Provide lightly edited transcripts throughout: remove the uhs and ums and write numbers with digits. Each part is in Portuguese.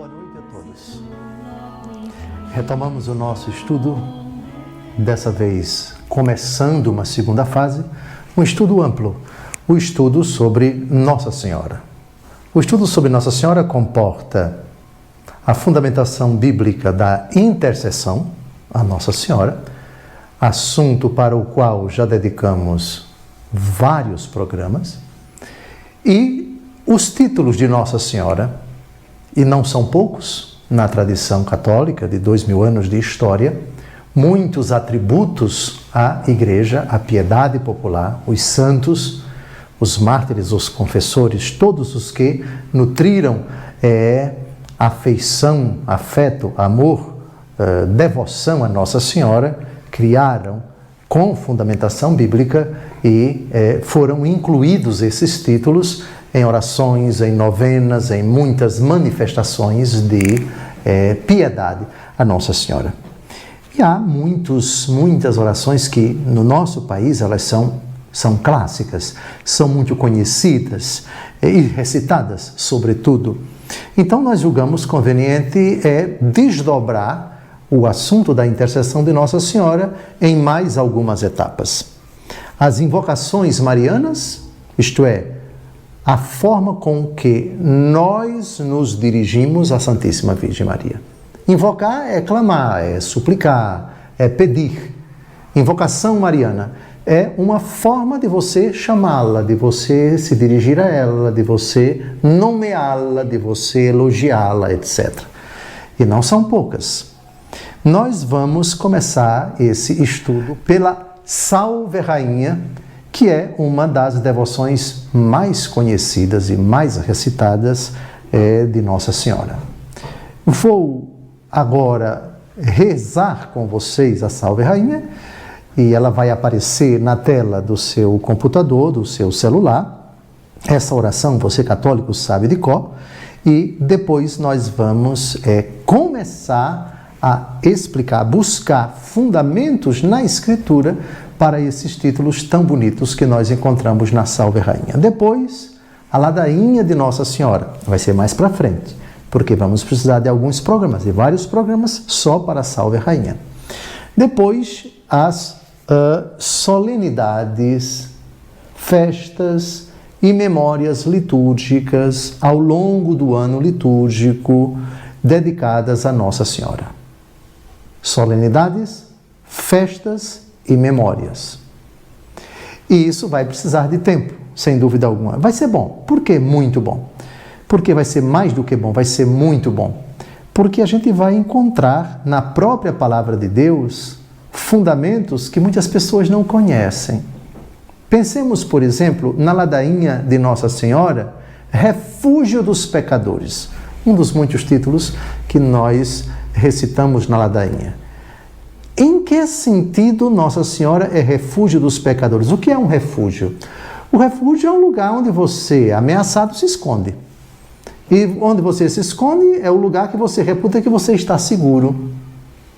Boa noite a todos. Retomamos o nosso estudo, dessa vez começando uma segunda fase, um estudo amplo, o estudo sobre Nossa Senhora. O estudo sobre Nossa Senhora comporta a fundamentação bíblica da intercessão a Nossa Senhora, assunto para o qual já dedicamos vários programas, e os títulos de Nossa Senhora, e não são poucos, na tradição católica de 2000 anos de história, muitos atributos à Igreja, à piedade popular, os santos, os mártires, os confessores, todos os que nutriram afeição, afeto, amor, devoção a Nossa Senhora, criaram com fundamentação bíblica e foram incluídos esses títulos em orações, em novenas, em muitas manifestações de piedade a Nossa Senhora. E há muitas orações que no nosso país elas são clássicas, são muito conhecidas e recitadas, sobretudo. Então nós julgamos conveniente desdobrar o assunto da intercessão de Nossa Senhora em mais algumas etapas. As invocações marianas, isto é, a forma com que nós nos dirigimos à Santíssima Virgem Maria. Invocar é clamar, é suplicar, é pedir. Invocação mariana é uma forma de você chamá-la, de você se dirigir a ela, de você nomeá-la, de você elogiá-la, etc. E não são poucas. Nós vamos começar esse estudo pela Salve Rainha, que é uma das devoções mais conhecidas e mais recitadas de Nossa Senhora. Vou agora rezar com vocês a Salve Rainha, e ela vai aparecer na tela do seu computador, do seu celular. Essa oração você católico sabe de cor, e depois nós vamos começar a explicar, buscar fundamentos na Escritura para esses títulos tão bonitos que nós encontramos na Salve Rainha. Depois, a ladainha de Nossa Senhora, vai ser mais para frente, porque vamos precisar de alguns programas, de vários programas só para a Salve Rainha. Depois, as solenidades, festas e memórias litúrgicas ao longo do ano litúrgico dedicadas a Nossa Senhora. Solenidades, festas e memórias. E isso vai precisar de tempo, sem dúvida alguma. Vai ser bom. Por que muito bom? Porque vai ser mais do que bom, vai ser muito bom. Porque a gente vai encontrar na própria palavra de Deus fundamentos que muitas pessoas não conhecem. Pensemos, por exemplo, na ladainha de Nossa Senhora, Refúgio dos Pecadores. Um dos muitos títulos que nós recitamos na ladainha. Em que sentido Nossa Senhora é refúgio dos pecadores? O que é um refúgio? O refúgio é um lugar onde você, ameaçado, se esconde. E onde você se esconde é o lugar que você reputa que você está seguro,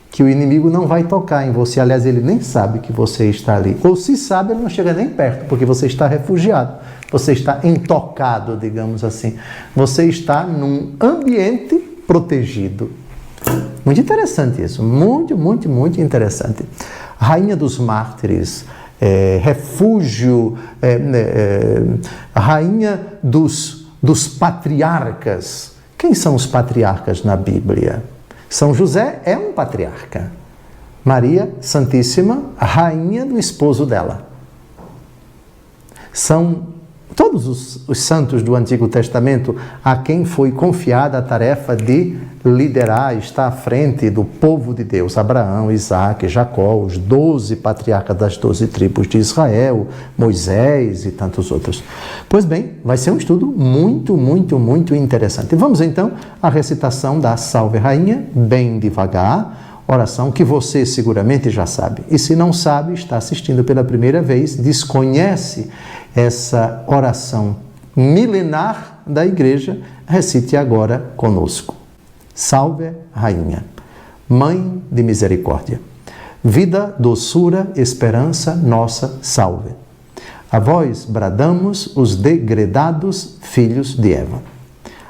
que o inimigo não vai tocar em você. Aliás, ele nem sabe que você está ali. Ou se sabe, ele não chega nem perto, porque você está refugiado. Você está intocado, digamos assim. Você está num ambiente protegido. Muito interessante isso. Muito interessante. Rainha dos Mártires, refúgio, rainha dos patriarcas. Quem são os patriarcas na Bíblia? São José é um patriarca. Maria Santíssima, rainha do esposo dela. São todos os santos do Antigo Testamento a quem foi confiada a tarefa de liderar, estar à frente do povo de Deus. Abraão, Isaac, Jacó, os 12 patriarcas das 12 tribos de Israel, Moisés e tantos outros. Pois bem, vai ser um estudo muito interessante. Vamos então à recitação da Salve Rainha, bem devagar, oração que você seguramente já sabe. E se não sabe, está assistindo pela primeira vez, desconhece essa oração milenar da Igreja, recite agora conosco. Salve Rainha, Mãe de Misericórdia, vida, doçura, esperança, nossa salve. A vós bradamos os degredados filhos de Eva.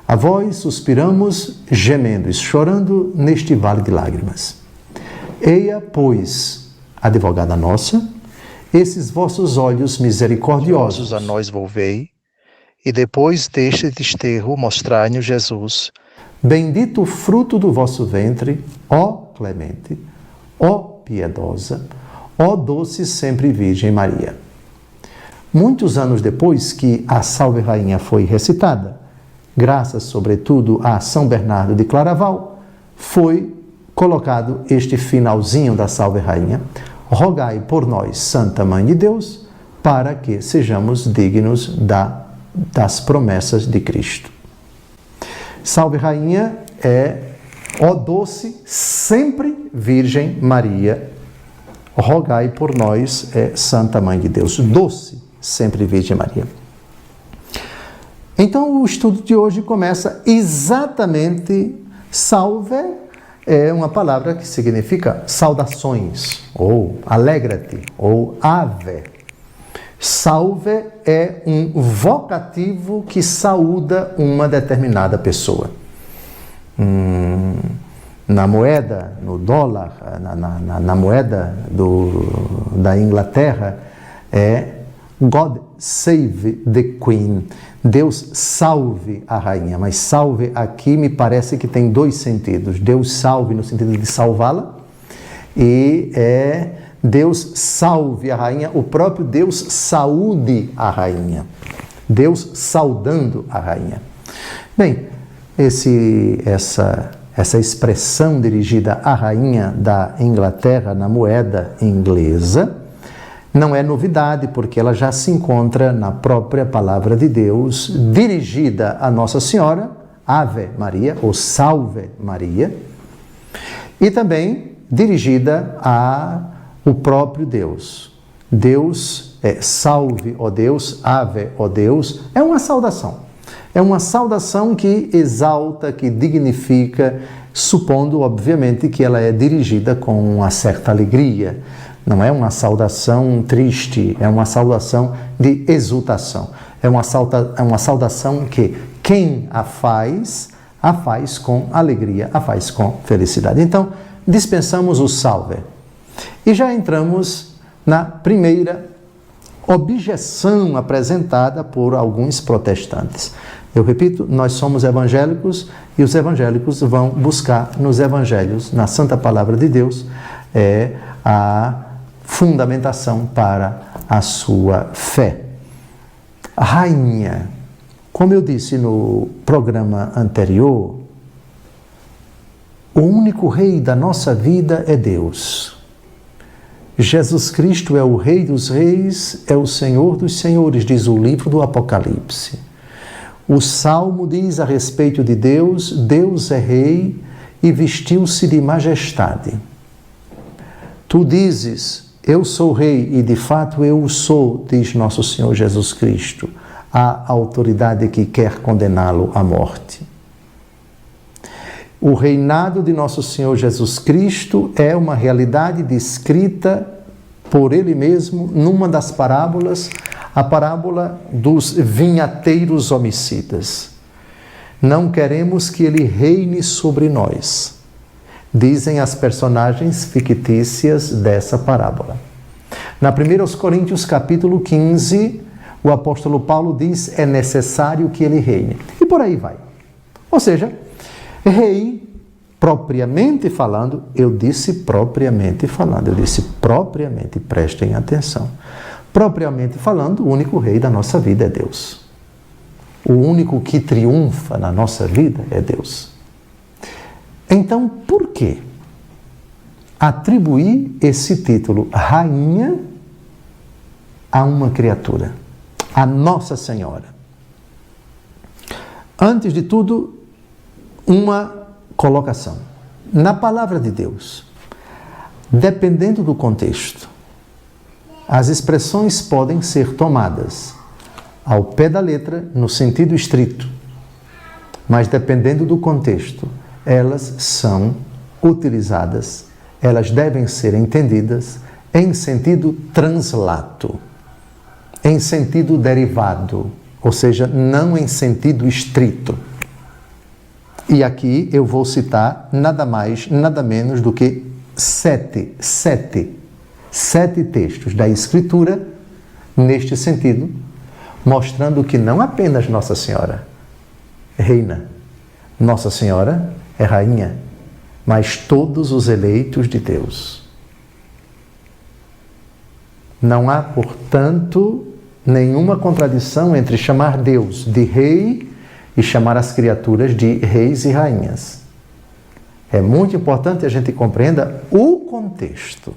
A vós suspiramos, gemendo e chorando neste vale de lágrimas. Eia, pois, advogada nossa, esses vossos olhos misericordiosos a nós volvei, e depois deste desterro mostrai-nos Jesus. Bendito o fruto do vosso ventre, ó clemente, ó piedosa, ó doce sempre Virgem Maria. Muitos anos depois que a Salve Rainha foi recitada, graças sobretudo a São Bernardo de Claraval, foi colocado este finalzinho da Salve Rainha: rogai por nós, Santa Mãe de Deus, para que sejamos dignos das promessas de Cristo. Salve Rainha é ó doce sempre Virgem Maria, rogai por nós, Santa Mãe de Deus, doce sempre Virgem Maria. Então o estudo de hoje começa exatamente, salve é uma palavra que significa saudações, ou alegra-te, ou ave. Salve é um vocativo que saúda uma determinada pessoa. Na moeda, no dólar, na moeda da Inglaterra, é God save the Queen. Deus salve a rainha. Mas salve aqui me parece que tem dois sentidos. Deus salve no sentido de salvá-la, e Deus salve a rainha, o próprio Deus saúde a rainha. Deus saudando a rainha. Bem, essa expressão dirigida à rainha da Inglaterra na moeda inglesa não é novidade, porque ela já se encontra na própria palavra de Deus, dirigida a Nossa Senhora, Ave Maria, ou Salve Maria, e também dirigida ao próprio Deus. Deus salve, ó Deus, Ave, ó Deus, é uma saudação. É uma saudação que exalta, que dignifica, supondo, obviamente, que ela é dirigida com uma certa alegria. Não é uma saudação triste, é uma saudação de exultação. É uma saudação que quem a faz com alegria, a faz com felicidade. Então, dispensamos o salve. E já entramos na primeira objeção apresentada por alguns protestantes. Eu repito, nós somos evangélicos e os evangélicos vão buscar nos evangelhos, na Santa Palavra de Deus, a fundamentação para a sua fé. Rainha, como eu disse no programa anterior, o único rei da nossa vida é Deus. Jesus Cristo é o Rei dos Reis, é o Senhor dos Senhores, diz o livro do Apocalipse. O Salmo diz a respeito de Deus: Deus é Rei e vestiu-se de majestade. Tu dizes: eu sou Rei, e de fato eu o sou, diz nosso Senhor Jesus Cristo, a autoridade que quer condená-lo à morte. O reinado de nosso Senhor Jesus Cristo é uma realidade descrita por Ele mesmo numa das parábolas, a parábola dos vinhateiros homicidas. Não queremos que Ele reine sobre nós, dizem as personagens fictícias dessa parábola. Na 1 Coríntios capítulo 15, o apóstolo Paulo diz: é necessário que Ele reine. E por aí vai. Ou seja, rei, propriamente falando, eu disse propriamente, prestem atenção. Propriamente falando, o único rei da nossa vida é Deus. O único que triunfa na nossa vida é Deus. Então, por que atribuir esse título rainha a uma criatura, a Nossa Senhora? Antes de tudo, uma colocação. Na palavra de Deus, dependendo do contexto, as expressões podem ser tomadas ao pé da letra, no sentido estrito, mas dependendo do contexto, elas são utilizadas, elas devem ser entendidas em sentido translato, em sentido derivado, ou seja, não em sentido estrito. E aqui eu vou citar nada mais, nada menos do que sete textos da Escritura neste sentido, mostrando que não apenas Nossa Senhora reina, Nossa Senhora é rainha, mas todos os eleitos de Deus. Não há, portanto, nenhuma contradição entre chamar Deus de rei e chamar as criaturas de reis e rainhas. É muito importante a gente compreenda o contexto.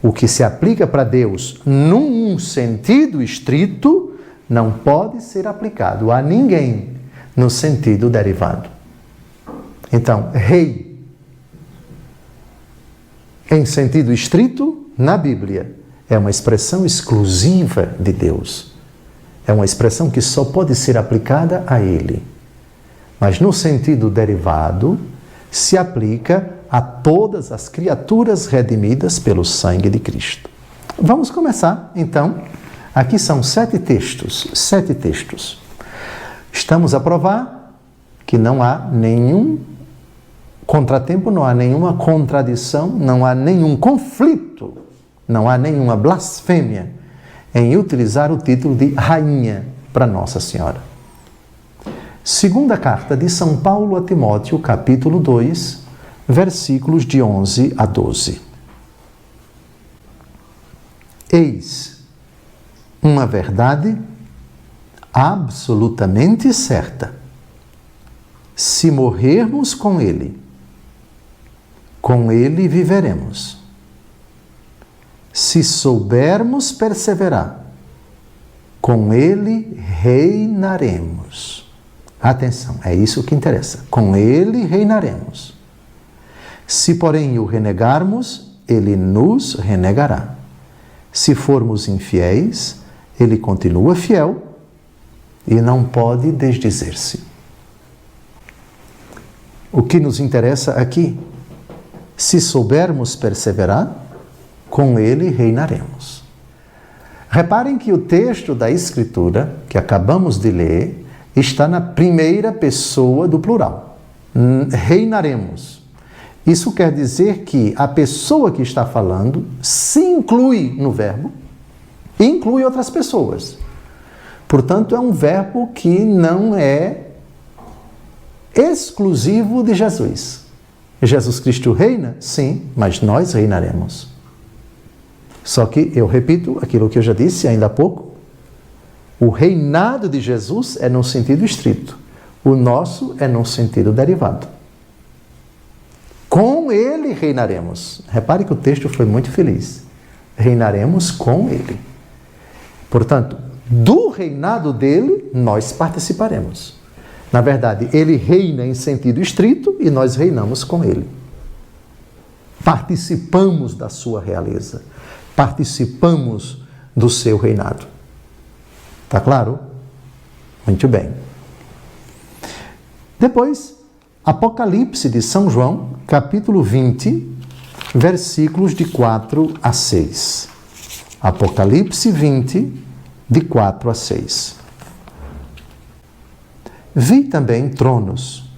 O que se aplica para Deus num sentido estrito não pode ser aplicado a ninguém no sentido derivado. Então, rei, em sentido estrito, na Bíblia, é uma expressão exclusiva de Deus. É uma expressão que só pode ser aplicada a Ele. Mas no sentido derivado, se aplica a todas as criaturas redimidas pelo sangue de Cristo. Vamos começar, então. Aqui são 7 textos. Estamos a provar que não há nenhum contratempo, não há nenhuma contradição, não há nenhum conflito, não há nenhuma blasfêmia em utilizar o título de rainha para Nossa Senhora. Segunda carta de São Paulo a Timóteo, capítulo 2, versículos de 11 a 12. Eis uma verdade absolutamente certa. Se morrermos com Ele viveremos. Se soubermos perseverar, com Ele reinaremos. Atenção, é isso que interessa. Com Ele reinaremos. Se, porém, o renegarmos, Ele nos renegará. Se formos infiéis, Ele continua fiel e não pode desdizer-se. O que nos interessa aqui? Se soubermos perseverar, com Ele reinaremos. Reparem que o texto da Escritura, que acabamos de ler, está na primeira pessoa do plural. Reinaremos. Isso quer dizer que a pessoa que está falando se inclui no verbo e inclui outras pessoas. Portanto, é um verbo que não é exclusivo de Jesus. Jesus Cristo reina? Sim, mas nós reinaremos. Só que, eu repito aquilo que eu já disse ainda há pouco, o reinado de Jesus é num sentido estrito, o nosso é num sentido derivado. Com Ele reinaremos. Repare que o texto foi muito feliz. Reinaremos com Ele. Portanto, do reinado dele, nós participaremos. Na verdade, Ele reina em sentido estrito e nós reinamos com Ele. Participamos da sua realeza. Participamos do seu reinado. Está claro? Muito bem. Depois, Apocalipse de São João, capítulo 20, versículos de 4 a 6. Apocalipse 20, de 4 a 6. Vi também tronos,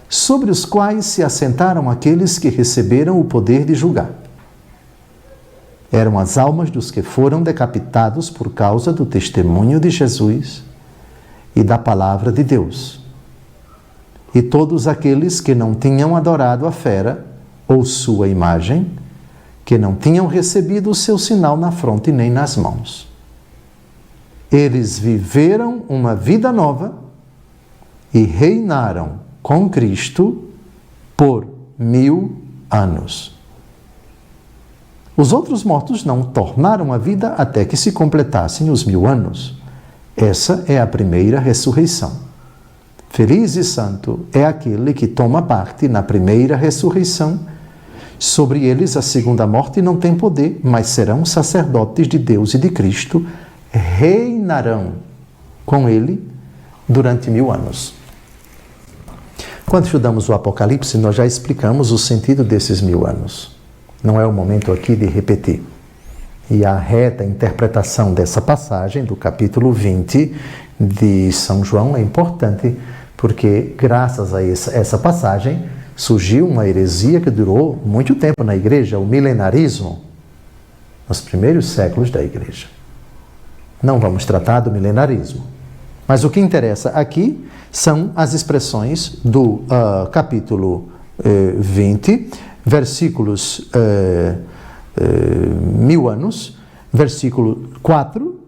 sobre os quais se assentaram aqueles que receberam o poder de julgar. Eram as almas dos que foram decapitados por causa do testemunho de Jesus e da palavra de Deus. E todos aqueles que não tinham adorado a fera ou sua imagem, que não tinham recebido o seu sinal na fronte nem nas mãos. Eles viveram uma vida nova e reinaram com Cristo por 1000 anos. Os outros mortos não tornaram a vida até que se completassem os 1000 anos. Essa é a primeira ressurreição. Feliz e santo é aquele que toma parte na primeira ressurreição. Sobre eles a segunda morte não tem poder, mas serão sacerdotes de Deus e de Cristo, reinarão com Ele durante 1000 anos. Quando estudamos o Apocalipse, nós já explicamos o sentido desses 1000 anos. Não é o momento aqui de repetir. E a reta interpretação dessa passagem, do capítulo 20 de São João, é importante porque graças a essa passagem surgiu uma heresia que durou muito tempo na igreja, o milenarismo, nos primeiros séculos da igreja. Não vamos tratar do milenarismo, mas o que interessa aqui são as expressões do capítulo 20, versículos 1000 anos, versículo 4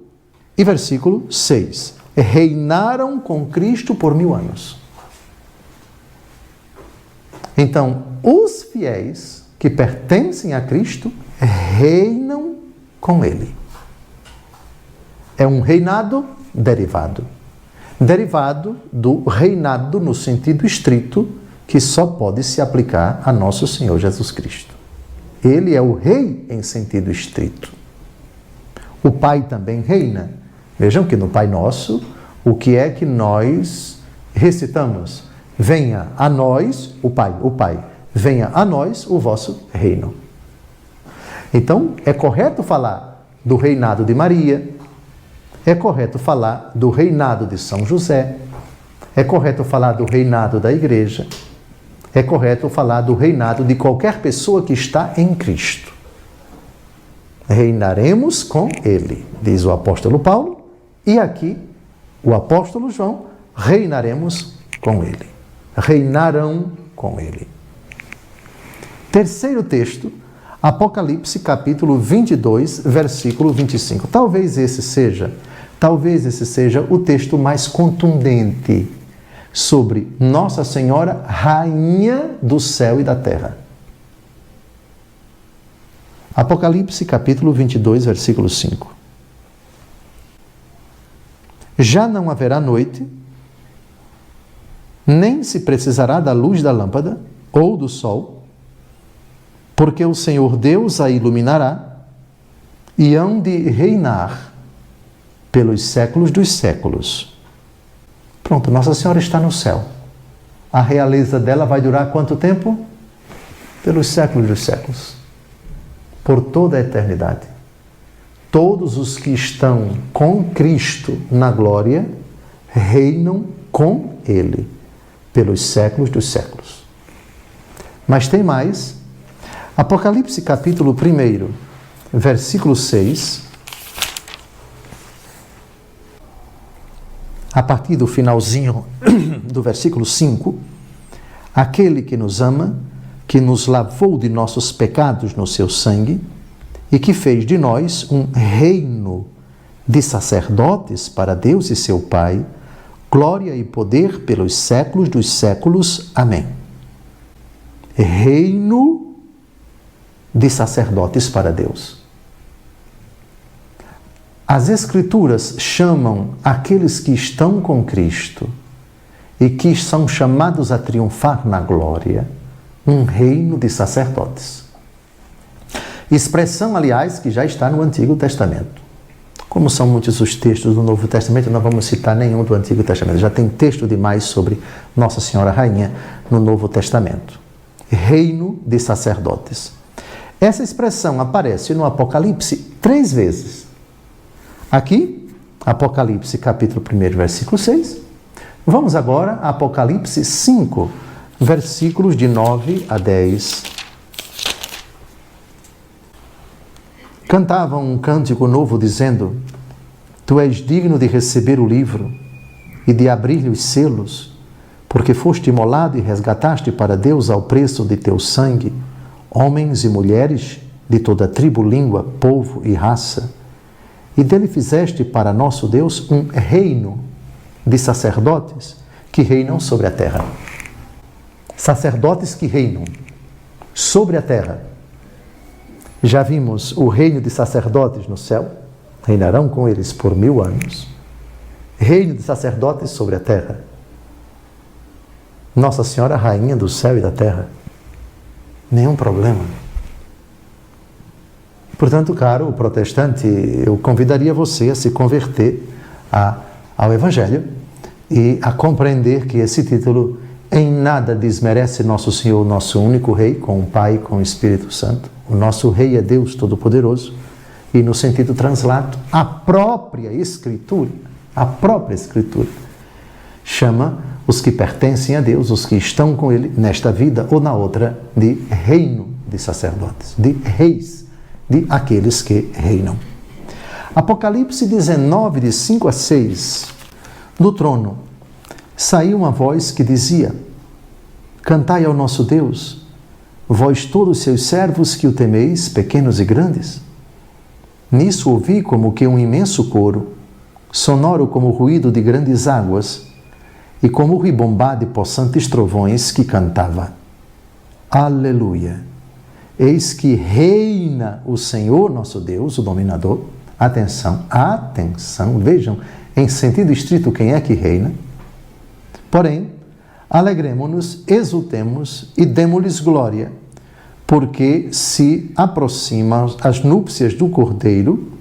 e versículo 6. Reinaram com Cristo por 1000 anos. Então, os fiéis que pertencem a Cristo reinam com Ele. É um reinado derivado. Derivado do reinado no sentido estrito, que só pode se aplicar a nosso Senhor Jesus Cristo. Ele é o rei em sentido estrito. O Pai também reina. Vejam que no Pai Nosso, o que é que nós recitamos? Venha a nós, o Pai, venha a nós o vosso reino. Então, é correto falar do reinado de Maria, é correto falar do reinado de São José, é correto falar do reinado da igreja, é correto falar do reinado de qualquer pessoa que está em Cristo. Reinaremos com Ele, diz o apóstolo Paulo, e aqui o apóstolo João, reinaremos com Ele. Reinarão com Ele. Terceiro texto, Apocalipse capítulo 22, versículo 25. Talvez esse seja o texto mais contundente sobre Nossa Senhora, Rainha do céu e da terra. Apocalipse capítulo 22, versículo 5. Já não haverá noite, nem se precisará da luz da lâmpada ou do sol, porque o Senhor Deus a iluminará e hão de reinar pelos séculos dos séculos. Pronto, Nossa Senhora está no céu. A realeza dela vai durar quanto tempo? Pelos séculos dos séculos. Por toda a eternidade. Todos os que estão com Cristo na glória reinam com Ele pelos séculos dos séculos. Mas tem mais. Apocalipse capítulo 1, versículo 6. A partir do finalzinho do versículo 5. Aquele que nos ama, que nos lavou de nossos pecados no seu sangue e que fez de nós um reino de sacerdotes para Deus e seu Pai, glória e poder pelos séculos dos séculos. Amém. Reino de sacerdotes para Deus. As Escrituras chamam aqueles que estão com Cristo e que são chamados a triunfar na glória, um reino de sacerdotes. Expressão, aliás, que já está no Antigo Testamento. Como são muitos os textos do Novo Testamento, não vamos citar nenhum do Antigo Testamento. Já tem texto demais sobre Nossa Senhora Rainha no Novo Testamento. Reino de sacerdotes. Essa expressão aparece no Apocalipse 3 vezes. Aqui, Apocalipse capítulo 1, versículo 6. Vamos agora a Apocalipse 5, versículos de 9 a 10. Cantavam um cântico novo dizendo: Tu és digno de receber o livro e de abrir-lhe os selos, porque foste imolado e resgataste para Deus ao preço de teu sangue homens e mulheres de toda tribo, língua, povo e raça, e dele fizeste para nosso Deus um reino de sacerdotes que reinam sobre a terra. Sacerdotes que reinam sobre a terra. Já vimos o reino de sacerdotes no céu, reinarão com eles por 1000 anos. Reino de sacerdotes sobre a terra. Nossa Senhora, Rainha do céu e da terra. Nenhum problema. Portanto, caro protestante, eu convidaria você a se converter ao Evangelho e a compreender que esse título em nada desmerece Nosso Senhor, nosso único Rei, com o Pai e com o Espírito Santo. O nosso Rei é Deus Todo-Poderoso e, no sentido translato, a própria Escritura chama os que pertencem a Deus, os que estão com Ele nesta vida ou na outra, de reino de sacerdotes, de reis, de aqueles que reinam. Apocalipse 19, de 5 a 6, do trono, saiu uma voz que dizia: cantai ao nosso Deus, vós todos seus servos que o temeis, pequenos e grandes. Nisso ouvi como que um imenso coro, sonoro como o ruído de grandes águas, e como o ribombar de possantes trovões, que cantava: Aleluia! Eis que reina o Senhor nosso Deus, o dominador. Atenção, atenção, vejam, em sentido estrito, quem é que reina? Porém, alegremo-nos, exultemos e demo-lhes glória, porque se aproximam as núpcias do Cordeiro,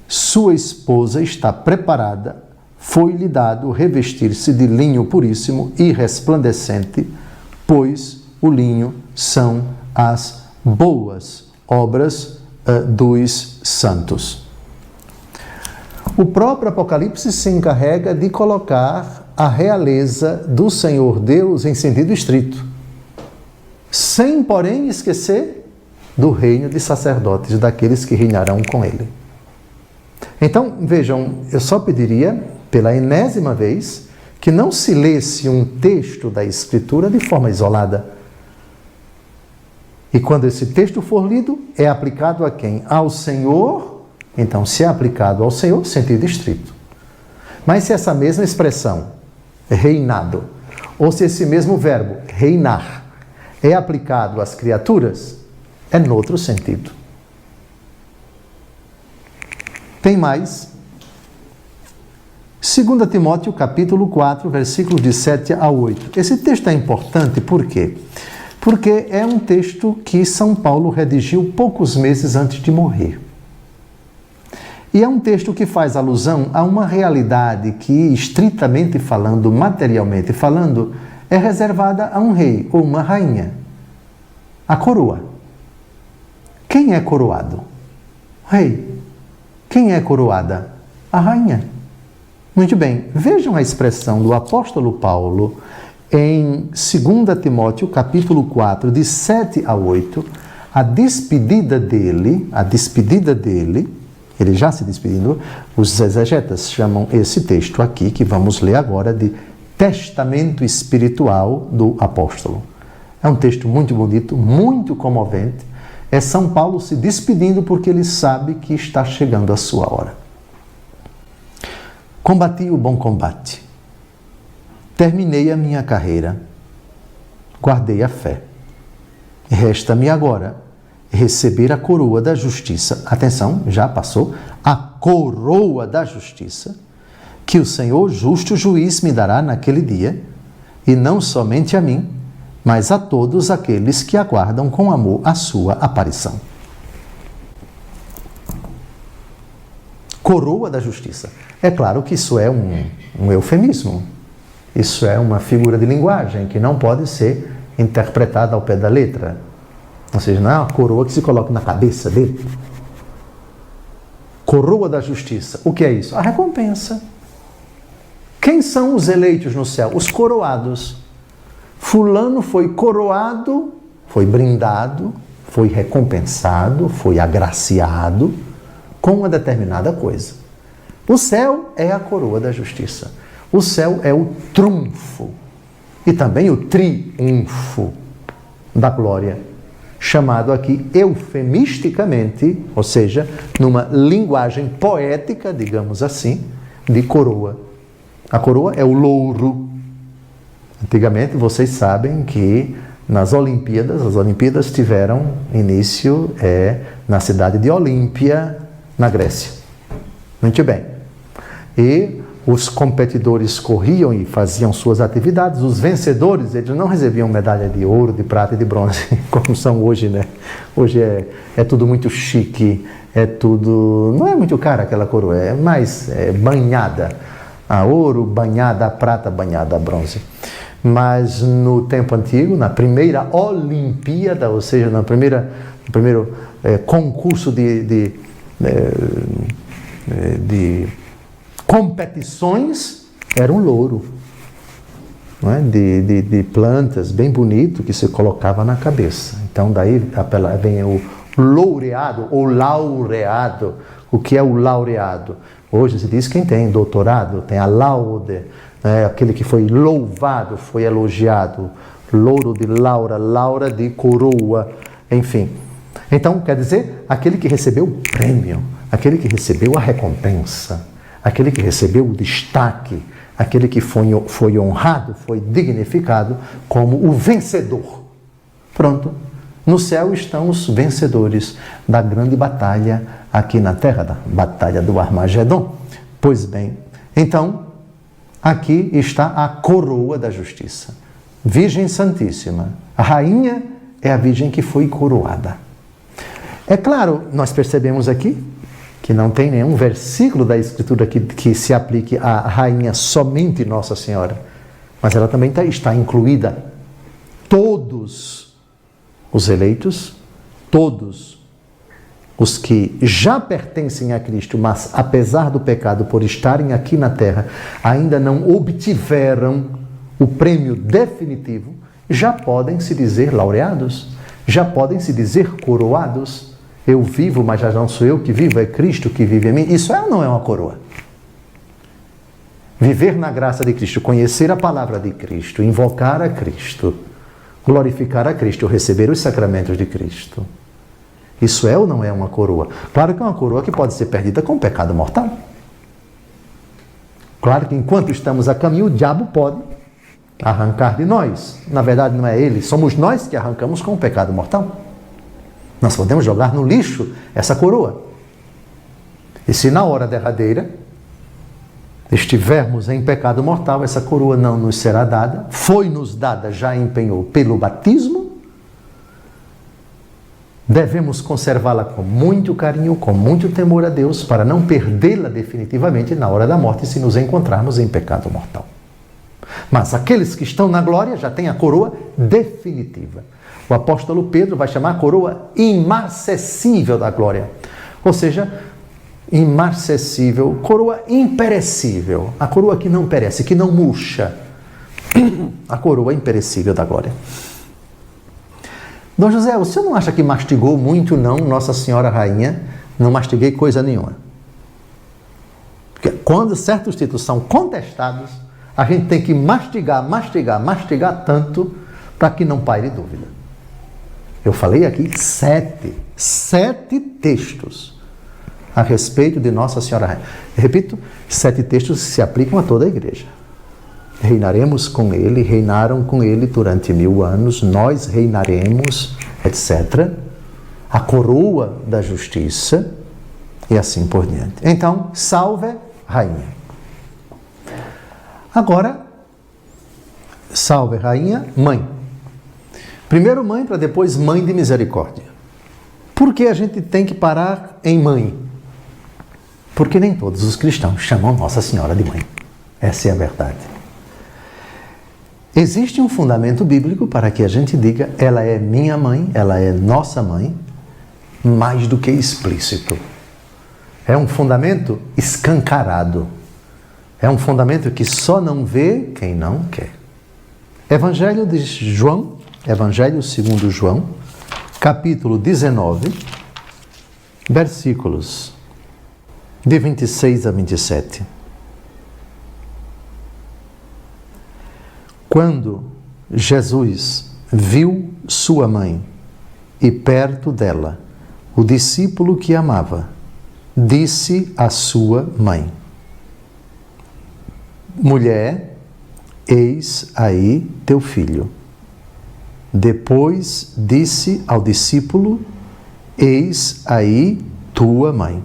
sua esposa está preparada, foi-lhe dado revestir-se de linho puríssimo e resplandecente, pois o linho são as boas obras dos santos. O próprio Apocalipse se encarrega de colocar a realeza do Senhor Deus em sentido estrito, sem, porém, esquecer do reino de sacerdotes, daqueles que reinarão com ele. Então, vejam, eu só pediria, pela enésima vez, que não se lesse um texto da Escritura de forma isolada. E quando esse texto for lido, é aplicado a quem? Ao Senhor. Então, se é aplicado ao Senhor, sentido estrito. Mas se essa mesma expressão, reinado, ou se esse mesmo verbo, reinar, é aplicado às criaturas, é noutro sentido. Tem mais. 2 Timóteo, capítulo 4, versículos de 7 a 8. Esse texto é importante, por quê? Porque é um texto que São Paulo redigiu poucos meses antes de morrer. E é um texto que faz alusão a uma realidade que, estritamente falando, materialmente falando, é reservada a um rei ou uma rainha. A coroa. Quem é coroado? O rei. Quem é coroada? A rainha. Muito bem, vejam a expressão do apóstolo Paulo em 2 Timóteo, capítulo 4, de 7 a 8, a despedida dele, ele já se despedindo, os exegetas chamam esse texto aqui, que vamos ler agora, de testamento espiritual do apóstolo. É um texto muito bonito, muito comovente. É São Paulo se despedindo porque ele sabe que está chegando a sua hora. Combati o bom combate. Terminei a minha carreira, guardei a fé. Resta-me agora receber a coroa da justiça. Atenção, já passou. A coroa da justiça, que o Senhor justo juiz me dará naquele dia, e não somente a mim, mas a todos aqueles que aguardam com amor a sua aparição. Coroa da justiça. É claro que isso é um eufemismo. Isso é uma figura de linguagem que não pode ser interpretada ao pé da letra. Ou seja, não é uma coroa que se coloca na cabeça dele. Coroa da justiça. O que é isso? A recompensa. Quem são os eleitos no céu? Os coroados. Fulano foi coroado, foi brindado, foi recompensado, foi agraciado com uma determinada coisa. O céu é a coroa da justiça. O céu é o trunfo e também o triunfo da glória, chamado aqui eufemisticamente, ou seja, numa linguagem poética, digamos assim, de coroa. A coroa é o louro. Antigamente, vocês sabem que nas Olimpíadas, as Olimpíadas tiveram início na cidade de Olímpia, na Grécia. Muito bem. E os competidores corriam e faziam suas atividades. Os vencedores, eles não recebiam medalha de ouro, de prata e de bronze, como são hoje, né? Hoje é tudo muito chique, não é muito caro aquela coroa, é mais banhada a ouro, banhada a prata, banhada a bronze. Mas no tempo antigo, na primeira Olimpíada, ou seja, no primeiro concurso de competições, era um louro, não é? de plantas, bem bonito, que se colocava na cabeça. Então daí vem o loureado ou laureado. O que é o laureado? Hoje se diz quem tem doutorado, tem a laude, aquele que foi louvado, foi elogiado. Louro de laura, laura de coroa, enfim. Então, quer dizer, aquele que recebeu o prêmio, aquele que recebeu a recompensa, aquele que recebeu o destaque, aquele que foi honrado, foi dignificado como o vencedor. Pronto. No céu estão os vencedores da grande batalha aqui na terra, da batalha do Armagedon. Pois bem, então, aqui está a coroa da justiça. Virgem Santíssima. A rainha é a virgem que foi coroada. É claro, nós percebemos aqui que não tem nenhum versículo da Escritura que se aplique à rainha somente Nossa Senhora. Mas ela também está incluída. Todos os eleitos, todos os que já pertencem a Cristo, mas apesar do pecado, por estarem aqui na terra, ainda não obtiveram o prêmio definitivo, já podem se dizer laureados, já podem se dizer coroados. Eu vivo, mas já não sou eu que vivo, é Cristo que vive em mim. Isso é ou não é uma coroa? Viver na graça de Cristo, conhecer a palavra de Cristo, invocar a Cristo, glorificar a Cristo, receber os sacramentos de Cristo. Isso é ou não é uma coroa? Claro que é uma coroa que pode ser perdida com o pecado mortal. Claro que enquanto estamos a caminho, o diabo pode arrancar de nós. Na verdade não é ele, somos nós que arrancamos com o pecado mortal. Nós podemos jogar no lixo essa coroa. E se na hora derradeira estivermos em pecado mortal, essa coroa não nos será dada, foi-nos dada, já empenhou pelo batismo, devemos conservá-la com muito carinho, com muito temor a Deus, para não perdê-la definitivamente na hora da morte, se nos encontrarmos em pecado mortal. Mas aqueles que estão na glória já têm a coroa definitiva. O apóstolo Pedro vai chamar a coroa imarcessível da glória. Ou seja, imarcessível, coroa imperecível. A coroa que não perece, que não murcha. A coroa imperecível da glória. Dom José, o senhor não acha que mastigou muito, não, Nossa Senhora Rainha? Não mastiguei coisa nenhuma. Porque quando certos títulos são contestados, a gente tem que mastigar tanto para que não paire dúvida. Eu falei aqui 7 textos a respeito de Nossa Senhora Rainha. Repito, 7 textos se aplicam a toda a igreja. Reinaremos com ele, reinaram com ele durante 1000 anos, nós reinaremos, etc. A coroa da justiça e assim por diante. Então, salve Rainha. Agora, salve Rainha, mãe. Primeiro mãe, para depois mãe de misericórdia. Por que a gente tem que parar em mãe? Porque nem todos os cristãos chamam Nossa Senhora de mãe. Essa é a verdade. Existe um fundamento bíblico para que a gente diga, ela é minha mãe, ela é nossa mãe, mais do que explícito. É um fundamento escancarado. É um fundamento que só não vê quem não quer. Evangelho de João, Evangelho segundo João, capítulo 19, versículos de 26 a 27. Quando Jesus viu sua mãe e perto dela o discípulo que amava, disse à sua mãe: mulher, eis aí teu filho. Depois disse ao discípulo: eis aí tua mãe.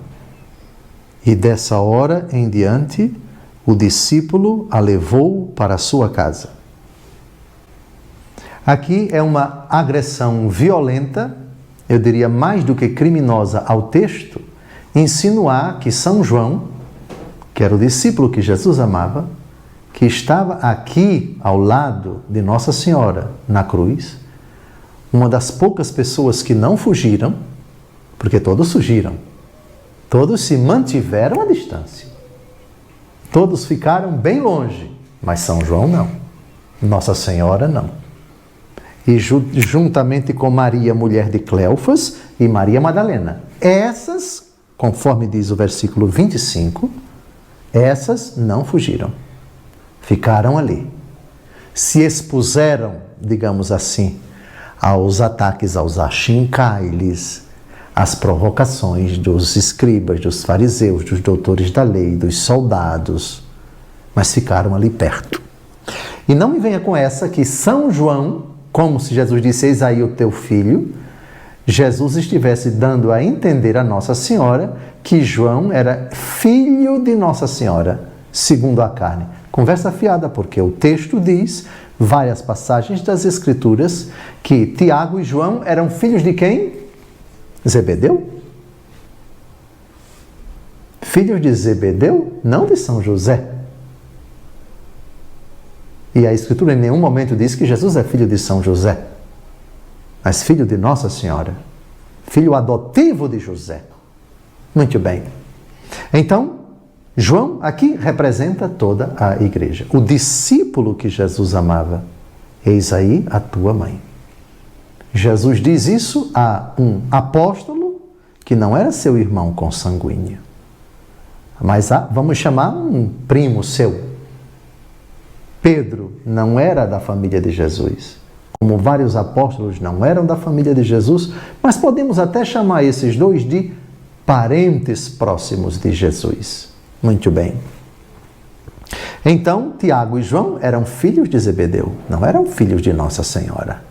E dessa hora em diante, o discípulo a levou para a sua casa. Aqui é uma agressão violenta, eu diria mais do que criminosa ao texto, insinuar que São João, que era o discípulo que Jesus amava, que estava aqui ao lado de Nossa Senhora na cruz, uma das poucas pessoas que não fugiram, porque todos fugiram, todos se mantiveram à distância. Todos ficaram bem longe, mas São João não. Nossa Senhora não. E juntamente com Maria, mulher de Cleofas, e Maria Madalena. Essas, conforme diz o versículo 25, essas não fugiram. Ficaram ali. Se expuseram, digamos assim, aos ataques, aos achincailes, às provocações dos escribas, dos fariseus, dos doutores da lei, dos soldados, mas ficaram ali perto. E não me venha com essa que São João, como se Jesus disse, eis aí o teu filho, Jesus estivesse dando a entender a Nossa Senhora que João era filho de Nossa Senhora, segundo a carne. Conversa fiada, porque o texto diz, várias passagens das Escrituras, que Tiago e João eram filhos de quem? Zebedeu? Filhos de Zebedeu, não de São José. E a Escritura em nenhum momento diz que Jesus é filho de São José, mas filho de Nossa Senhora, filho adotivo de José. Muito bem. Então, João aqui representa toda a igreja. O discípulo que Jesus amava. Eis aí a tua mãe. Jesus diz isso a um apóstolo que não era seu irmão consanguíneo, mas vamos chamar um primo seu. Pedro não era da família de Jesus, como vários apóstolos não eram da família de Jesus, mas podemos até chamar esses dois de parentes próximos de Jesus. Muito bem. Então, Tiago e João eram filhos de Zebedeu, não eram filhos de Nossa Senhora.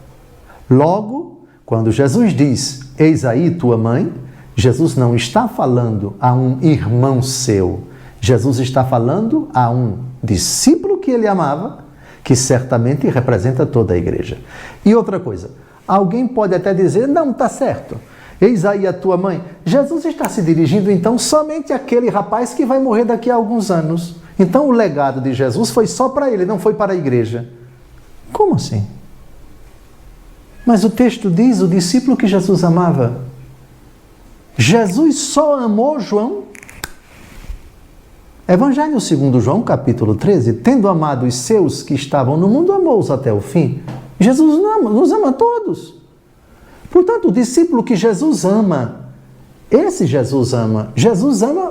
Logo, quando Jesus diz, eis aí tua mãe, Jesus não está falando a um irmão seu, Jesus está falando a um discípulo que ele amava, que certamente representa toda a igreja. E outra coisa, alguém pode até dizer, não, está certo, eis aí a tua mãe. Jesus está se dirigindo então somente àquele rapaz que vai morrer daqui a alguns anos. Então o legado de Jesus foi só para ele, não foi para a igreja. Como assim? Mas o texto diz, o discípulo que Jesus amava. Jesus só amou João. Evangelho segundo João, capítulo 13, tendo amado os seus que estavam no mundo, amou-os até o fim. Jesus nos ama a todos. Portanto, o discípulo que Jesus ama, esse Jesus ama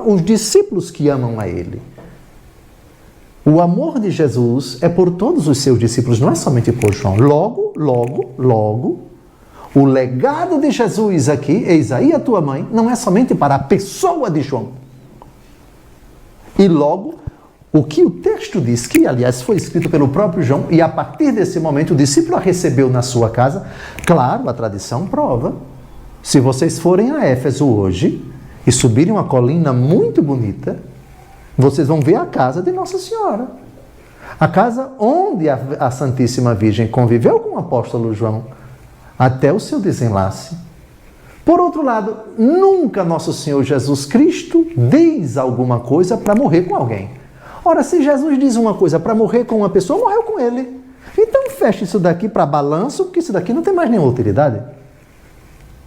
os discípulos que amam a ele. O amor de Jesus é por todos os seus discípulos, não é somente por João. Logo, o legado de Jesus aqui, eis aí a tua mãe, não é somente para a pessoa de João. E logo, o que o texto diz, que aliás foi escrito pelo próprio João, e a partir desse momento o discípulo a recebeu na sua casa, claro, a tradição prova. Se vocês forem a Éfeso hoje e subirem uma colina muito bonita, vocês vão ver a casa de Nossa Senhora. A casa onde a Santíssima Virgem conviveu com o apóstolo João, até o seu desenlace. Por outro lado, nunca Nosso Senhor Jesus Cristo diz alguma coisa para morrer com alguém. Ora, se Jesus diz uma coisa para morrer com uma pessoa, morreu com ele. Então feche isso daqui para balanço, porque isso daqui não tem mais nenhuma utilidade.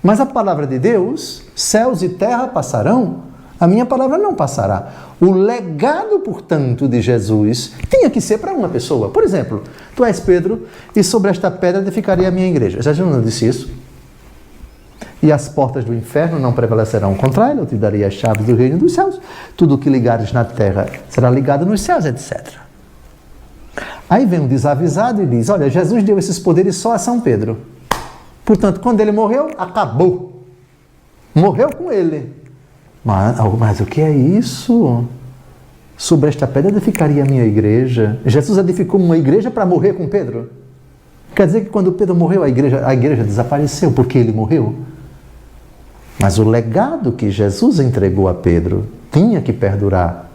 Mas a palavra de Deus, céus e terra passarão, a minha palavra não passará. O legado, portanto, de Jesus tinha que ser para uma pessoa. Por exemplo, tu és Pedro e sobre esta pedra edificarei a minha igreja. Jesus não disse isso? E as portas do inferno não prevalecerão contra ele, eu te darei as chaves do reino dos céus. Tudo o que ligares na terra será ligado nos céus, etc. Aí vem um desavisado e diz, olha, Jesus deu esses poderes só a São Pedro. Portanto, quando ele morreu, acabou. Morreu com ele. Mas o que é isso? Sobre esta pedra edificaria a minha igreja. Jesus edificou uma igreja para morrer com Pedro? Quer dizer que quando Pedro morreu, a igreja desapareceu porque ele morreu? Mas o legado que Jesus entregou a Pedro tinha que perdurar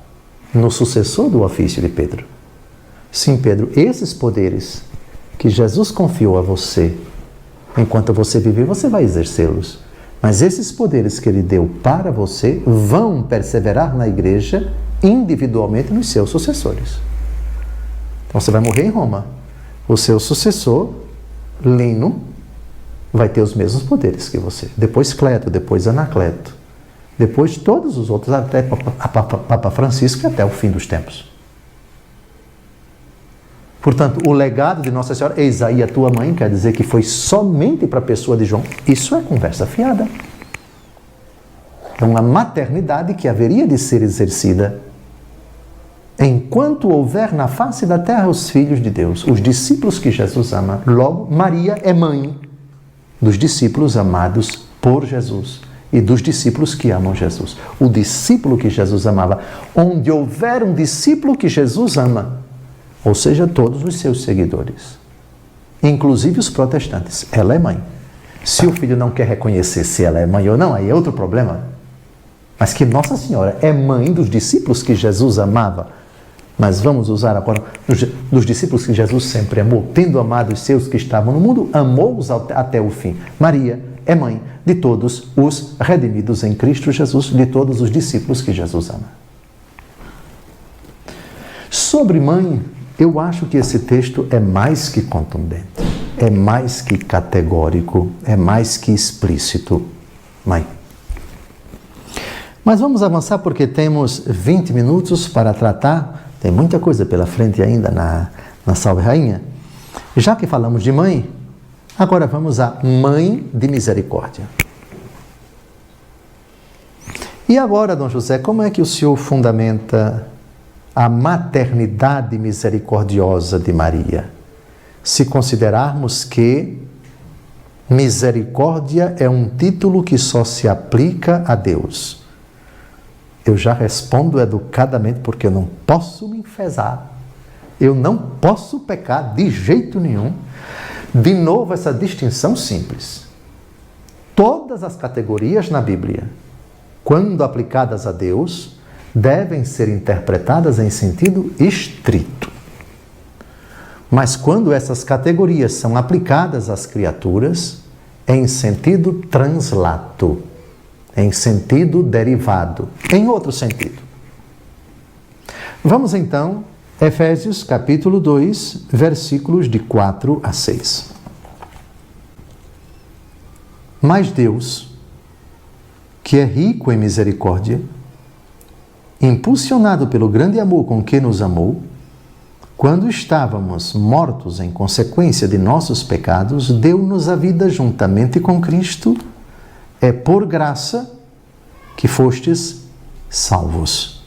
no sucessor do ofício de Pedro. Sim, Pedro, esses poderes que Jesus confiou a você, enquanto você viver, você vai exercê-los. Mas esses poderes que ele deu para você vão perseverar na igreja individualmente nos seus sucessores. Então você vai morrer em Roma. O seu sucessor, Lino, vai ter os mesmos poderes que você. Depois Cleto, depois Anacleto. Depois todos os outros, até Papa Francisco e até o fim dos tempos. Portanto, o legado de Nossa Senhora, eis aí a tua mãe, quer dizer que foi somente para a pessoa de João. Isso é conversa fiada. É uma maternidade que haveria de ser exercida enquanto houver na face da terra os filhos de Deus, os discípulos que Jesus ama. Logo, Maria é mãe dos discípulos amados por Jesus e dos discípulos que amam Jesus. O discípulo que Jesus amava. Onde houver um discípulo que Jesus ama, ou seja, todos os seus seguidores, inclusive os protestantes, ela é mãe. Se o filho não quer reconhecer se ela é mãe ou não, aí é outro problema. Mas que Nossa Senhora é mãe dos discípulos que Jesus amava. Mas vamos usar agora dos discípulos que Jesus sempre amou, tendo amado os seus que estavam no mundo, amou-os até o fim. Maria é mãe de todos os redimidos em Cristo Jesus, de todos os discípulos que Jesus ama. Sobre mãe, eu acho que esse texto é mais que contundente, é mais que categórico, é mais que explícito. Mãe. Mas vamos avançar porque temos 20 minutos para tratar. Tem muita coisa pela frente ainda na Salve Rainha. Já que falamos de mãe, agora vamos à Mãe de Misericórdia. E agora, Dom José, como é que o senhor fundamenta a maternidade misericordiosa de Maria? Se considerarmos que misericórdia é um título que só se aplica a Deus. Eu já respondo educadamente, porque eu não posso me enfesar. Eu não posso pecar de jeito nenhum. De novo, essa distinção simples. Todas as categorias na Bíblia, quando aplicadas a Deus, devem ser interpretadas em sentido estrito. Mas quando essas categorias são aplicadas às criaturas, em sentido translato, em sentido derivado, em outro sentido. Vamos então, Efésios capítulo 2, versículos de 4 a 6. Mas Deus, que é rico em misericórdia, impulsionado pelo grande amor com que nos amou, quando estávamos mortos em consequência de nossos pecados, deu-nos a vida juntamente com Cristo. É por graça que fostes salvos.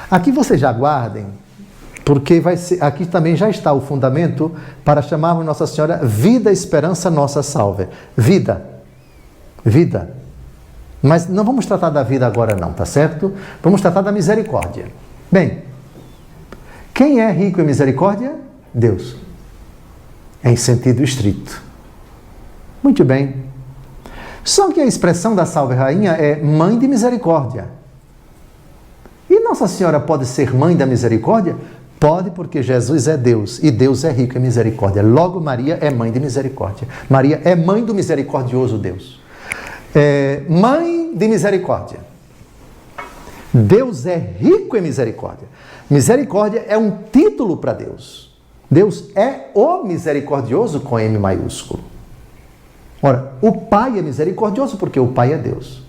Aqui vocês já guardem, porque aqui também já está o fundamento para chamarmos Nossa Senhora Vida, Esperança, Nossa Salve. Vida. Vida. Mas não vamos tratar da vida agora não, tá certo? Vamos tratar da misericórdia. Bem, quem é rico em misericórdia? Deus. Em sentido estrito. Muito bem. Só que a expressão da Salve Rainha é Mãe de Misericórdia. E Nossa Senhora pode ser Mãe da Misericórdia? Pode, porque Jesus é Deus e Deus é rico em misericórdia. Logo, Maria é Mãe de Misericórdia. Maria é Mãe do misericordioso Deus. Mãe de Misericórdia. Deus é rico em misericórdia. Misericórdia é um título para Deus. Deus é o misericordioso com M maiúsculo. Ora, o Pai é misericordioso porque o Pai é Deus.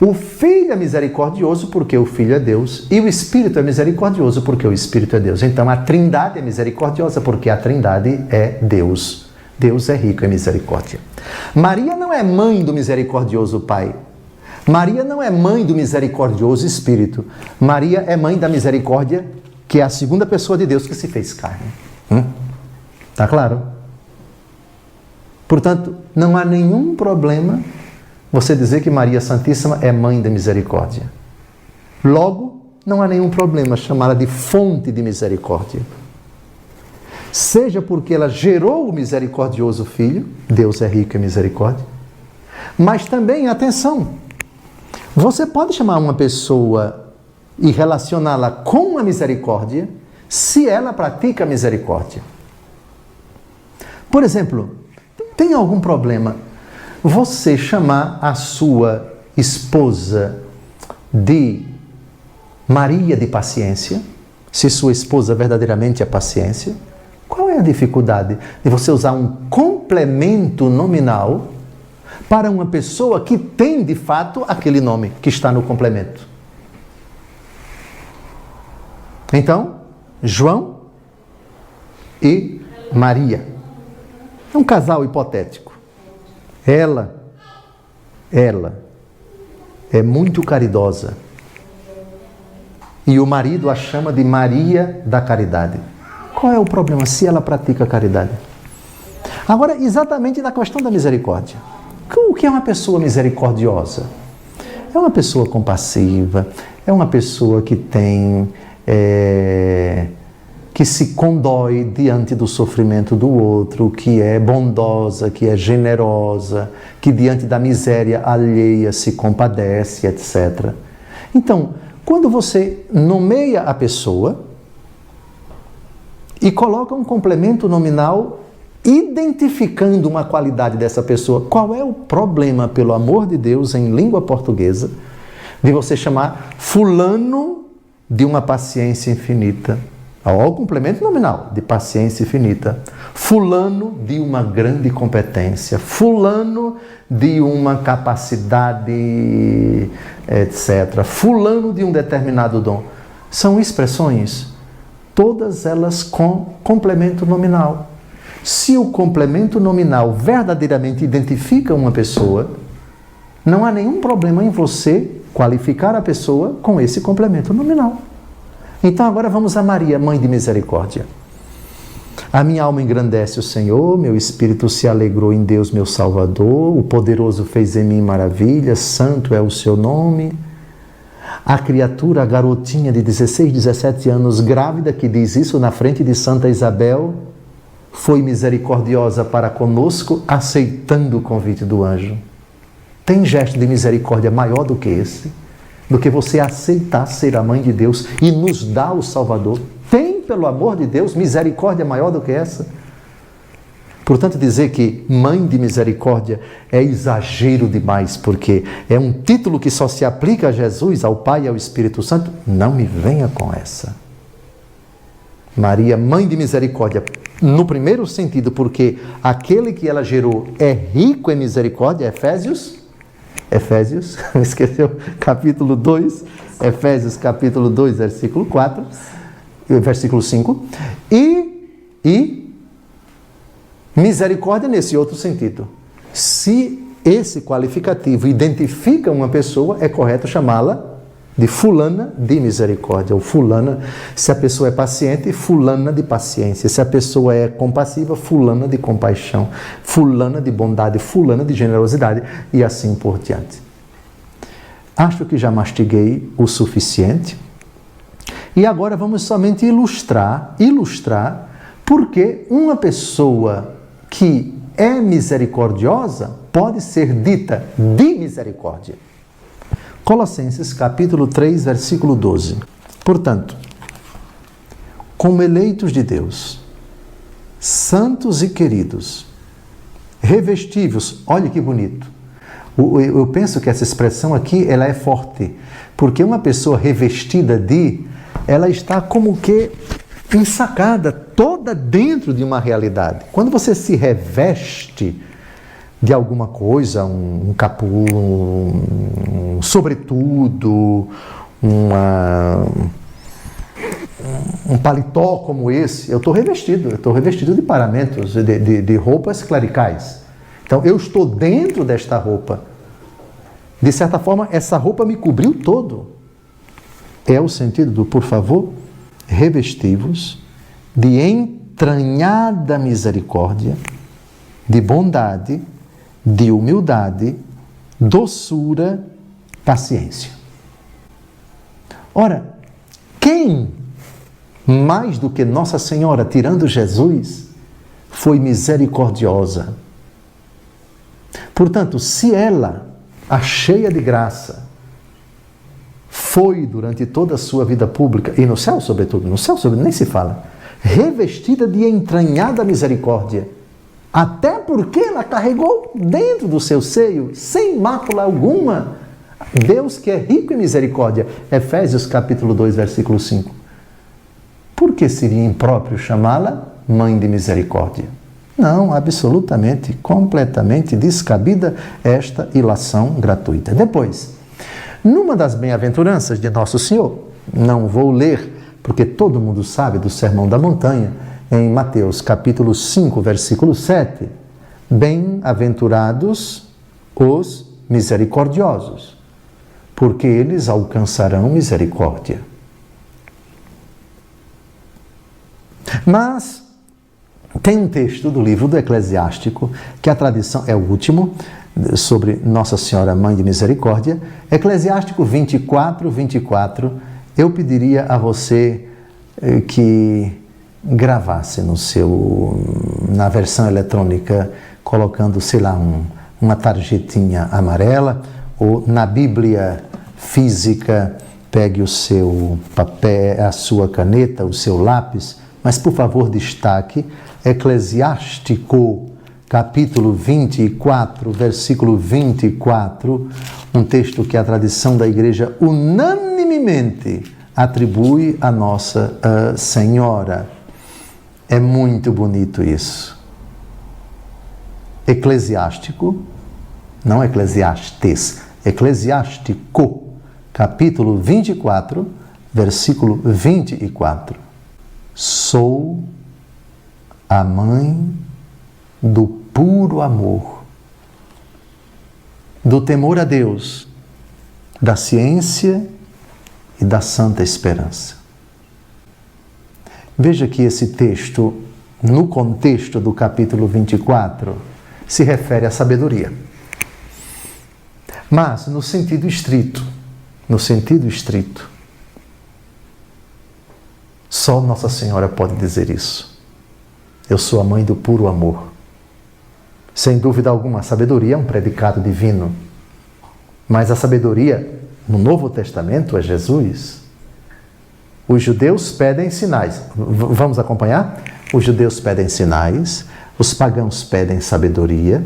O Filho é misericordioso porque o Filho é Deus. E o Espírito é misericordioso porque o Espírito é Deus. Então, a Trindade é misericordiosa porque a Trindade é Deus. Deus é rico em misericórdia. Maria não é mãe do misericordioso Pai. Maria não é mãe do misericordioso Espírito. Maria é mãe da misericórdia, que é a segunda pessoa de Deus que se fez carne. Tá claro? Portanto, não há nenhum problema você dizer que Maria Santíssima é mãe da misericórdia. Logo, não há nenhum problema chamá-la de fonte de misericórdia. Seja porque ela gerou o misericordioso Filho, Deus é rico em misericórdia, mas também, atenção, você pode chamar uma pessoa e relacioná-la com a misericórdia se ela pratica a misericórdia. Por exemplo, tem algum problema você chamar a sua esposa de Maria de Paciência, se sua esposa verdadeiramente é paciência? Qual é a dificuldade de você usar um complemento nominal para uma pessoa que tem, de fato, aquele nome que está no complemento? Então, João e Maria. É um casal hipotético. Ela é muito caridosa. E o marido a chama de Maria da Caridade. Qual é o problema se ela pratica a caridade? Agora, exatamente na questão da misericórdia. O que é uma pessoa misericordiosa? É uma pessoa compassiva, é uma pessoa que tem... que se condói diante do sofrimento do outro, que é bondosa, que é generosa, que diante da miséria alheia se compadece, etc. Então, quando você nomeia a pessoa e coloca um complemento nominal identificando uma qualidade dessa pessoa, qual é o problema, pelo amor de Deus, em língua portuguesa, de você chamar fulano de uma paciência infinita? Olha o complemento nominal, de paciência infinita. Fulano de uma grande competência. Fulano de uma capacidade, etc. Fulano de um determinado dom. São expressões, todas elas com complemento nominal. Se o complemento nominal verdadeiramente identifica uma pessoa, não há nenhum problema em você qualificar a pessoa com esse complemento nominal. Então agora vamos a Maria, Mãe de Misericórdia. A minha alma engrandece o Senhor, meu espírito se alegrou em Deus, meu Salvador, o poderoso fez em mim maravilhas, santo é o seu nome. A criatura, a garotinha de 16, 17 anos, grávida, que diz isso na frente de Santa Isabel, foi misericordiosa para conosco, aceitando o convite do anjo. Tem gesto de misericórdia maior do que esse? Do que você aceitar ser a mãe de Deus e nos dar o Salvador? Tem, pelo amor de Deus, misericórdia maior do que essa? Portanto, dizer que mãe de misericórdia é exagero demais, porque é um título que só se aplica a Jesus, ao Pai e ao Espírito Santo. Não me venha com essa. Maria, Mãe de Misericórdia, no primeiro sentido, porque aquele que ela gerou é rico em misericórdia, Efésios, esqueceu, capítulo 2, Efésios capítulo 2, versículo 4, versículo 5, e misericórdia nesse outro sentido. Se esse qualificativo identifica uma pessoa, é correto chamá-la de fulana de misericórdia, ou fulana, se a pessoa é paciente, fulana de paciência, se a pessoa é compassiva, fulana de compaixão, fulana de bondade, fulana de generosidade, e assim por diante. Acho que já mastiguei o suficiente, e agora vamos somente ilustrar porque uma pessoa que é misericordiosa pode ser dita de misericórdia. Colossenses capítulo 3, versículo 12. Portanto, como eleitos de Deus, santos e queridos, revestivos, olha que bonito. Eu penso que essa expressão aqui, ela é forte, porque uma pessoa revestida de, ela está como que ensacada, toda dentro de uma realidade. Quando você se reveste de alguma coisa, um capuz, um sobretudo, um paletó como esse, eu estou revestido de paramentos, de roupas clericais. Então, eu estou dentro desta roupa. De certa forma, essa roupa me cobriu todo. É o sentido do, por favor, revestivos de entranhada misericórdia, de bondade, de humildade, doçura, paciência. Ora, quem, mais do que Nossa Senhora, tirando Jesus, foi misericordiosa? Portanto, se ela, a cheia de graça, foi durante toda a sua vida pública, e no céu sobretudo, nem se fala, revestida de entranhada misericórdia, até porque ela carregou dentro do seu seio, sem mácula alguma, Deus que é rico em misericórdia. Efésios capítulo 2, versículo 5. Por que seria impróprio chamá-la Mãe de Misericórdia? Não, absolutamente, completamente descabida esta ilação gratuita. Depois, numa das bem-aventuranças de Nosso Senhor, não vou ler porque todo mundo sabe do Sermão da Montanha, em Mateus capítulo 5, versículo 7. Bem-aventurados os misericordiosos, porque eles alcançarão misericórdia. Mas tem um texto do livro do Eclesiástico, que a tradição é o último, sobre Nossa Senhora Mãe de Misericórdia, Eclesiástico 24, 24, eu pediria a você que gravasse na versão eletrônica, colocando, sei lá, uma tarjetinha amarela, ou na Bíblia física, pegue o seu papel, a sua caneta, o seu lápis, mas por favor destaque Eclesiástico, capítulo 24, versículo 24, um texto que a tradição da Igreja unanimemente atribui a Nossa Senhora. É muito bonito isso. Eclesiástico, não Eclesiastes, Eclesiástico, capítulo 24, versículo 24. Sou a mãe do puro amor, do temor a Deus, da ciência e da santa esperança. Veja que esse texto, no contexto do capítulo 24, se refere à sabedoria. Mas, no sentido estrito, só Nossa Senhora pode dizer isso. Eu sou a mãe do puro amor. Sem dúvida alguma, a sabedoria é um predicado divino. Mas a sabedoria, no Novo Testamento, é Jesus. Os judeus pedem sinais. Vamos acompanhar? Os judeus pedem sinais, os pagãos pedem sabedoria.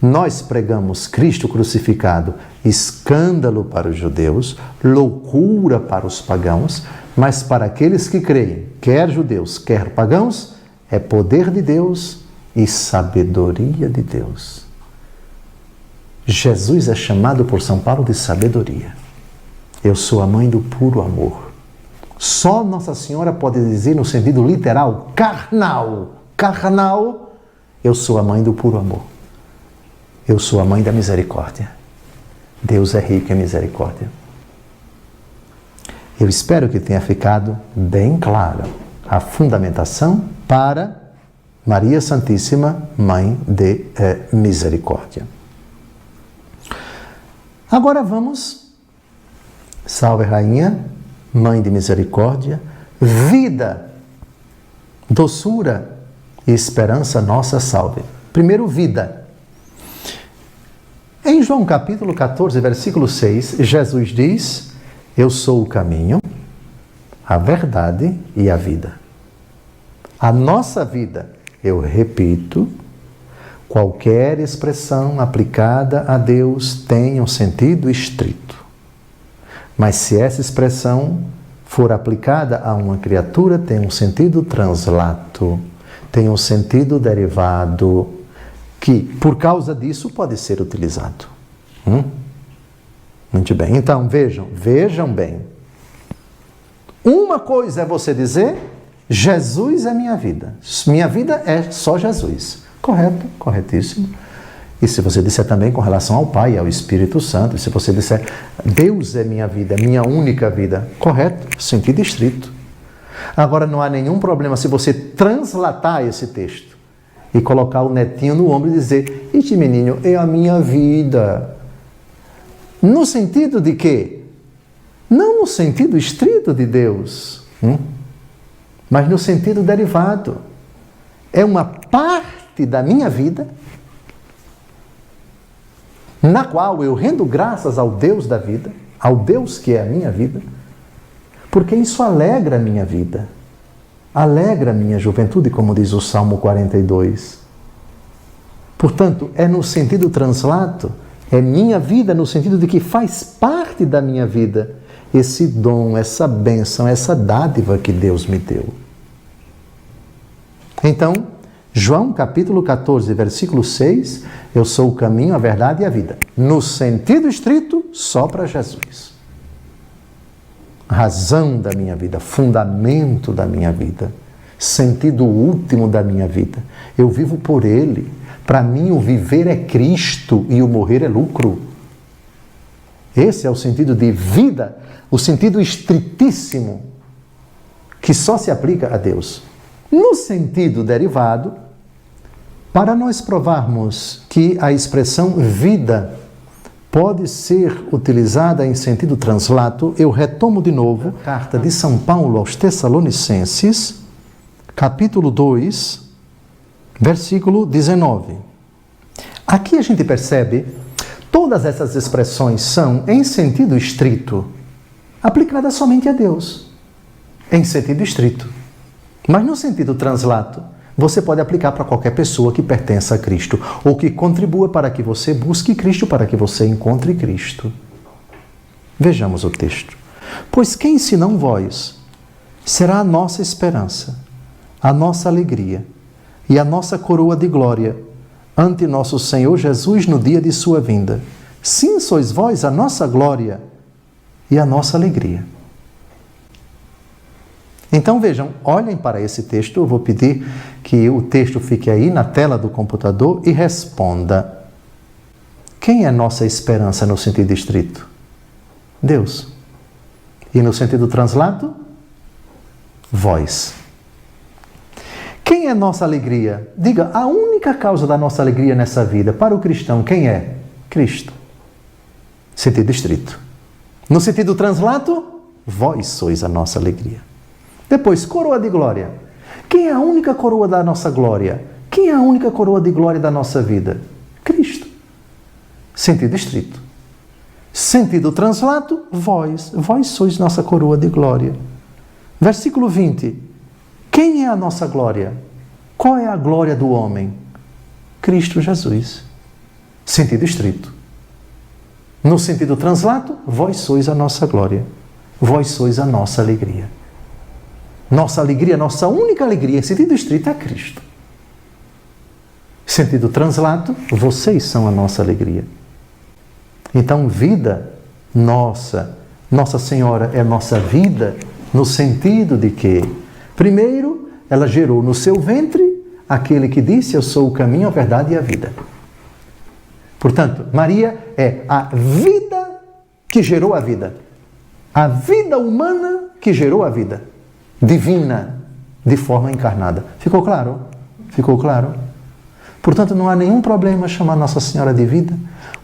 Nós pregamos Cristo crucificado, escândalo para os judeus, loucura para os pagãos, mas para aqueles que creem, quer judeus, quer pagãos, é poder de Deus e sabedoria de Deus. Jesus é chamado por São Paulo de sabedoria. Eu sou a mãe do puro amor. Só Nossa Senhora pode dizer no sentido literal, carnal, eu sou a mãe do puro amor. Eu sou a mãe da misericórdia. Deus é rico em misericórdia. Eu espero que tenha ficado bem clara a fundamentação para Maria Santíssima, Mãe de Misericórdia. Agora vamos, salve Rainha, Mãe de Misericórdia, vida, doçura e esperança nossa salve. Primeiro, vida. Em João capítulo 14, versículo 6, Jesus diz: eu sou o caminho, a verdade e a vida. A nossa vida, eu repito, qualquer expressão aplicada a Deus tem um sentido estrito. Mas se essa expressão for aplicada a uma criatura, tem um sentido translato, tem um sentido derivado, que, por causa disso, pode ser utilizado. Muito bem. Então, vejam bem. Uma coisa é você dizer, Jesus é minha vida. Minha vida é só Jesus. Correto, corretíssimo. E se você disser também com relação ao Pai e ao Espírito Santo, se você disser, Deus é minha vida, é minha única vida, correto, sentido estrito. Agora, não há nenhum problema se você translatar esse texto e colocar o netinho no ombro e dizer, este menino é a minha vida. No sentido de quê? Não no sentido estrito de Deus, mas no sentido derivado. É uma parte da minha vida na qual eu rendo graças ao Deus da vida, ao Deus que é a minha vida, porque isso alegra a minha vida, alegra a minha juventude, como diz o Salmo 42. Portanto, é no sentido translato, é minha vida no sentido de que faz parte da minha vida esse dom, essa bênção, essa dádiva que Deus me deu. Então, João capítulo 14, versículo 6, eu sou o caminho, a verdade e a vida. No sentido estrito, só para Jesus. razão da minha vida, fundamento da minha vida, sentido último da minha vida. Eu vivo por Ele. Para mim, o viver é Cristo e o morrer é lucro. Esse é o sentido de vida, o sentido estritíssimo, que só se aplica a Deus. No sentido derivado, para nós provarmos que a expressão vida pode ser utilizada em sentido translato, eu retomo de novo a carta de São Paulo aos Tessalonicenses, capítulo 2, versículo 19. Aqui a gente percebe, todas essas expressões são, em sentido estrito, aplicadas somente a Deus, em sentido estrito. Mas no sentido translato, você pode aplicar para qualquer pessoa que pertença a Cristo, ou que contribua para que você busque Cristo, para que você encontre Cristo. Vejamos o texto. Pois quem senão vós será a nossa esperança, a nossa alegria e a nossa coroa de glória ante nosso Senhor Jesus no dia de sua vinda? Sim, sois vós a nossa glória e a nossa alegria. Então vejam, olhem para esse texto, eu vou pedir que o texto fique aí na tela do computador e responda. Quem é nossa esperança no sentido estrito? Deus. E no sentido translato? Vós. Quem é nossa alegria? Diga, a única causa da nossa alegria nessa vida, para o cristão, quem é? Cristo. Sentido estrito. No sentido translato, vós sois a nossa alegria. Depois, coroa de glória. Quem é a única coroa da nossa glória? Quem é a única coroa de glória da nossa vida? Cristo. Sentido estrito. Sentido translato, vós. Vós sois nossa coroa de glória. Versículo 20. Quem é a nossa glória? Qual é a glória do homem? Cristo Jesus. Sentido estrito. No sentido translato, vós sois a nossa glória. Vós sois a nossa alegria. Nossa alegria, nossa única alegria, em sentido estrito, é Cristo. Sentido translato, vocês são a nossa alegria. Então, vida nossa, Nossa Senhora é nossa vida, no sentido de que, primeiro, ela gerou no seu ventre aquele que disse, eu sou o caminho, a verdade e a vida. Portanto, Maria é a vida que gerou a vida. A vida humana que gerou a vida. Divina, de forma encarnada. Ficou claro? Ficou claro? Portanto, não há nenhum problema chamar Nossa Senhora de vida,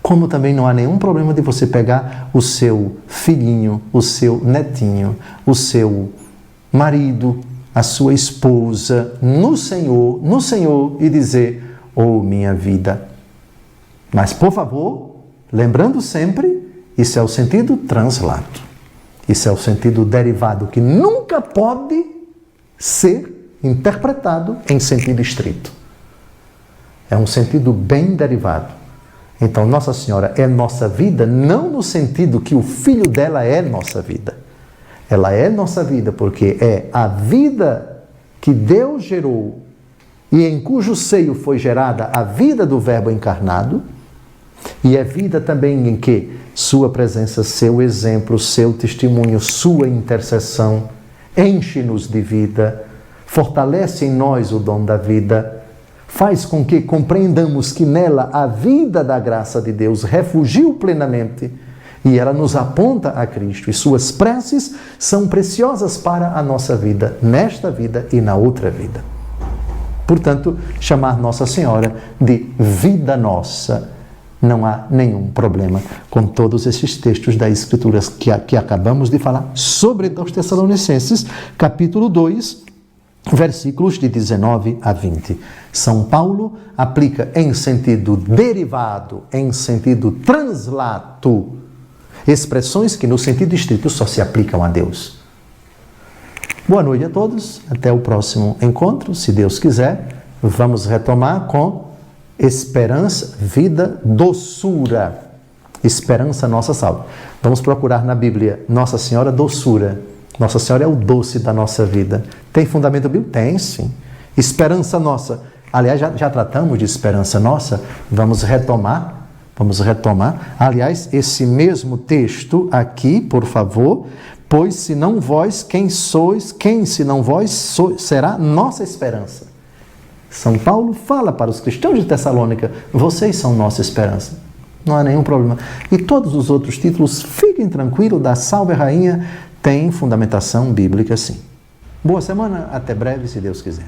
como também não há nenhum problema de você pegar o seu filhinho, o seu netinho, o seu marido, a sua esposa, no Senhor, e dizer, oh, minha vida. Mas, por favor, lembrando sempre, isso é o sentido translato. Isso é o sentido derivado que nunca pode ser interpretado em sentido estrito. É um sentido bem derivado. Então, Nossa Senhora é nossa vida, não no sentido que o Filho dela é nossa vida. Ela é nossa vida porque é a vida que Deus gerou e em cujo seio foi gerada a vida do Verbo encarnado, e é vida também em que sua presença, seu exemplo, seu testemunho, sua intercessão enche-nos de vida, fortalece em nós o dom da vida, faz com que compreendamos que nela a vida da graça de Deus refugiu plenamente e ela nos aponta a Cristo. E suas preces são preciosas para a nossa vida, nesta vida e na outra vida. Portanto, chamar Nossa Senhora de vida nossa, não há nenhum problema com todos esses textos das Escrituras que acabamos de falar sobre os Tessalonicenses, capítulo 2, versículos de 19 a 20. São Paulo aplica em sentido derivado, em sentido translato, expressões que no sentido estrito só se aplicam a Deus. Boa noite a todos, até o próximo encontro, se Deus quiser. Vamos retomar com esperança, vida, doçura. Esperança, nossa salve. Vamos procurar na Bíblia Nossa Senhora doçura. Nossa Senhora é o doce da nossa vida. Tem fundamento bíblico? Tem, sim. Esperança nossa. Aliás, já tratamos de esperança nossa. Vamos retomar. Aliás, esse mesmo texto aqui, por favor, Pois se não vós, quem sois? Quem se não vós será nossa esperança? São Paulo fala para os cristãos de Tessalônica, vocês são nossa esperança. Não há nenhum problema. E todos os outros títulos, fiquem tranquilos, da Salve Rainha, tem fundamentação bíblica sim. Boa semana, até breve, se Deus quiser.